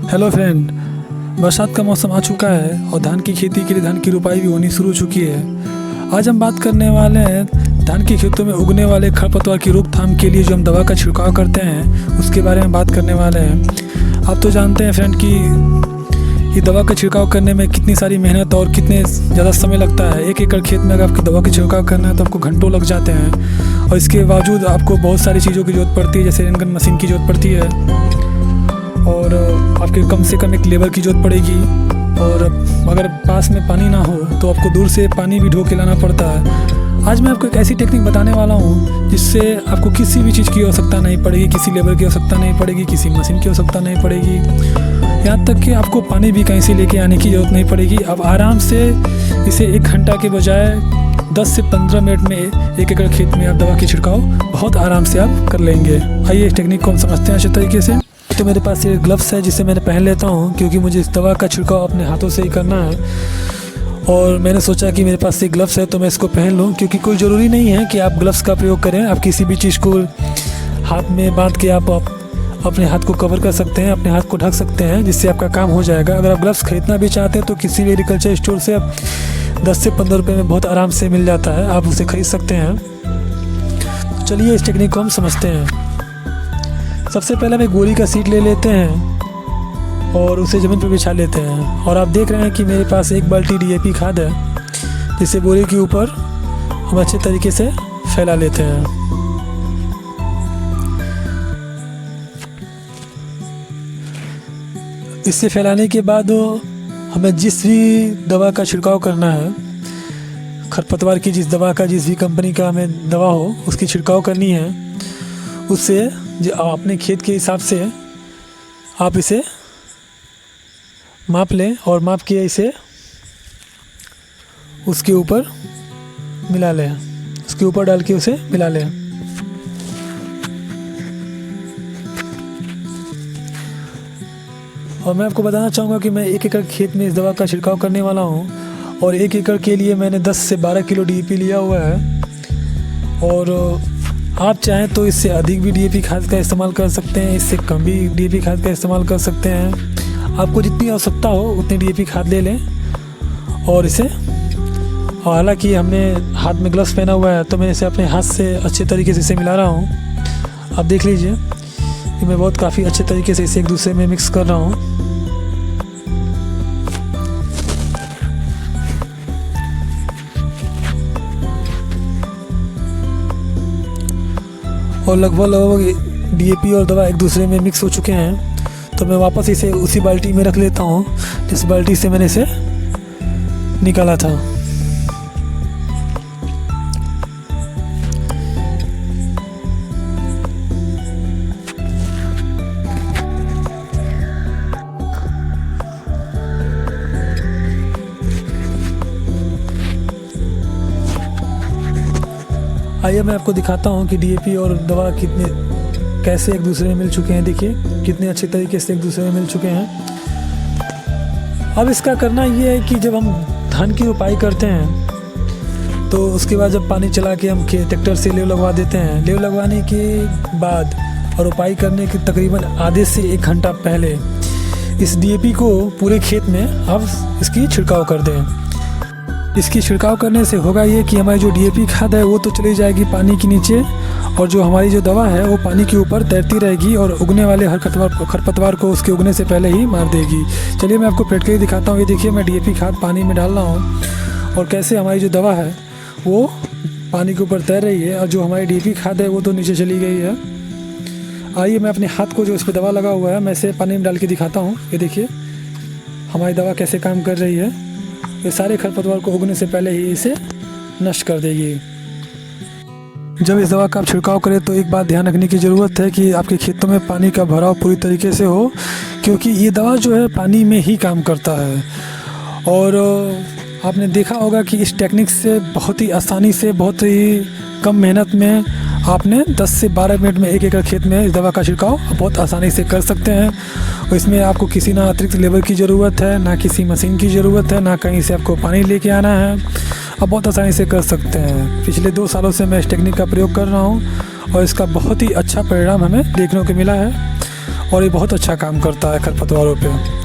Hello friend, बरसात का मौसम आ चुका है और धान की खेती के लिए धान की रुपाई भी होनी शुरू हो चुकी है। आज हम बात करने वाले हैं धान की खेतों में उगने वाले खरपतवार की रोकथाम के लिए जो हम दवा का छिड़काव करते हैं उसके बारे में बात करने वाले हैं। आप तो जानते हैं फ्रेंड कि ये दवा का छिड़काव करने में कितनी सारी मेहनत और कितने ज़्यादा समय लगता है। 1 एकड़ खेत में अगर आपकी दवा का छिड़काव करना है तो आपको घंटों लग जाते हैं और इसके बावजूद आपको बहुत सारी चीज़ों की ज़रूरत पड़ती है, जैसे रेन गन मशीन की ज़रूरत पड़ती है और आपके कम से कम एक लेबर की ज़रूरत पड़ेगी। और अगर पास में पानी ना हो तो आपको दूर से पानी भी ढो के लाना पड़ता है। आज मैं आपको एक ऐसी टेक्निक बताने वाला हूँ जिससे आपको किसी भी चीज़ की आवश्यकता नहीं पड़ेगी, किसी लेबर की आवश्यकता नहीं पड़ेगी, किसी मशीन की आवश्यकता नहीं पड़ेगी, यहाँ तक कि आपको पानी भी कहीं से लेके आने की ज़रूरत नहीं पड़ेगी। आप आराम से इसे 1 घंटा के बजाय 10 से 15 मिनट में 1 एकड़ खेत में आप दवा की छिड़काव बहुत आराम से आप कर लेंगे। आइए इस टेक्निक को हम समझते हैं अच्छे तरीके से। तो मेरे पास ये ग्लव्स है जिसे मैंने पहन लेता हूँ क्योंकि मुझे इस दवा का छिड़काव अपने हाथों से ही करना है। और मैंने सोचा कि मेरे पास ये ग्लव्स है तो मैं इसको पहन लूँ, क्योंकि कोई ज़रूरी नहीं है कि आप ग्लव्स का प्रयोग करें। आप किसी भी चीज़ को हाथ में बांध के आप अपने हाथ को कवर कर सकते हैं, अपने हाथ को ढक सकते हैं, जिससे आपका काम हो जाएगा। अगर आप ग्लव्स खरीदना भी चाहते हैं तो किसी भी एग्रीकल्चर स्टोर से आप 10 से 15 रुपये में बहुत आराम से मिल जाता है, आप उसे खरीद सकते हैं। तो चलिए इस टेक्निक को हम समझते हैं। सबसे पहले हम एक बोरी का सीट ले लेते हैं और उसे ज़मीन पर बिछा लेते हैं। और आप देख रहे हैं कि मेरे पास 1 बाल्टी DAP खाद है, जिसे बोरी के ऊपर हम अच्छे तरीके से फैला लेते हैं। इससे फैलाने के बाद हमें जिस भी दवा का छिड़काव करना है, खरपतवार की जिस दवा का, जिस भी कंपनी का हमें दवा हो उसकी छिड़काव करनी है, उससे जो अपने खेत के हिसाब से आप इसे माप लें और माप के इसे उसके ऊपर मिला लें, उसके ऊपर डाल के उसे मिला लें। और मैं आपको बताना चाहूँगा कि मैं 1 एकड़ खेत में इस दवा का छिड़काव करने वाला हूँ और 1 एकड़ के लिए मैंने 10 से 12 किलो DAP लिया हुआ है। और आप चाहें तो इससे अधिक भी DAP खाद का इस्तेमाल कर सकते हैं, इससे कम भी DAP खाद का इस्तेमाल कर सकते हैं। आपको जितनी आवश्यकता हो उतनी DAP खाद ले लें और इसे, और हालांकि हमने हाथ में ग्लव्स पहना हुआ है तो मैं इसे अपने हाथ से अच्छे तरीके से इसे मिला रहा हूँ। आप देख लीजिए कि मैं बहुत काफ़ी अच्छे तरीके से इसे एक दूसरे में मिक्स कर रहा हूँ। और लगभग DAP और दवा एक दूसरे में मिक्स हो चुके हैं, तो मैं वापस इसे उसी बाल्टी में रख लेता हूँ जिस बाल्टी से मैंने इसे निकाला था। आइए मैं आपको दिखाता हूँ कि DAP और दवा कैसे एक दूसरे में मिल चुके हैं। देखिए कितने अच्छे तरीके से एक दूसरे में मिल चुके हैं। अब इसका करना ये है कि जब हम धान की रोपाई करते हैं तो उसके बाद जब पानी चला के हम ट्रैक्टर से लेव लगवा देते हैं। लेव लगवाने के बाद और रोपाई करने के तकरीबन आधे से 1 घंटा पहले इस DAP को पूरे खेत में आप इसकी छिड़काव कर दें। इसकी छिड़काव करने से होगा ये कि हमारी जो DAP खाद है वो तो चली जाएगी पानी के नीचे, और जो हमारी जो दवा है वो पानी के ऊपर तैरती रहेगी और उगने वाले हर खरपतवार को उसके उगने से पहले ही मार देगी। चलिए मैं आपको फेंट के दिखाता हूँ। ये देखिए मैं DAP खाद पानी में डाल रहा हूँ और कैसे हमारी जो दवा है वो पानी के ऊपर तैर रही है और जो हमारी DAP खाद है वो तो नीचे चली गई है। आइए मैं अपने हाथ को जो इस पर दवा लगा हुआ है मैं इसे पानी में डाल के दिखाता हूँ। ये देखिए हमारी दवा कैसे काम कर रही है। ये सारे खरपतवार को उगने से पहले ही इसे नष्ट कर देगी। जब इस दवा का आप छिड़काव करें तो एक बात ध्यान रखने की ज़रूरत है कि आपके खेतों में पानी का भराव पूरी तरीके से हो, क्योंकि ये दवा जो है पानी में ही काम करता है। और आपने देखा होगा कि इस टेक्निक से बहुत ही आसानी से, बहुत ही कम मेहनत में आपने 10 से 12 मिनट में 1 एकड़ खेत में इस दवा का छिड़काव बहुत आसानी से कर सकते हैं। और इसमें आपको किसी ना अतिरिक्त लेबर की ज़रूरत है, ना किसी मशीन की ज़रूरत है, ना कहीं से आपको पानी लेके आना है। आप बहुत आसानी से कर सकते हैं। पिछले 2 सालों से मैं इस टेक्निक का प्रयोग कर रहा हूँ और इसका बहुत ही अच्छा परिणाम हमें देखने को मिला है। और ये बहुत अच्छा काम करता है खरपतवारों पे।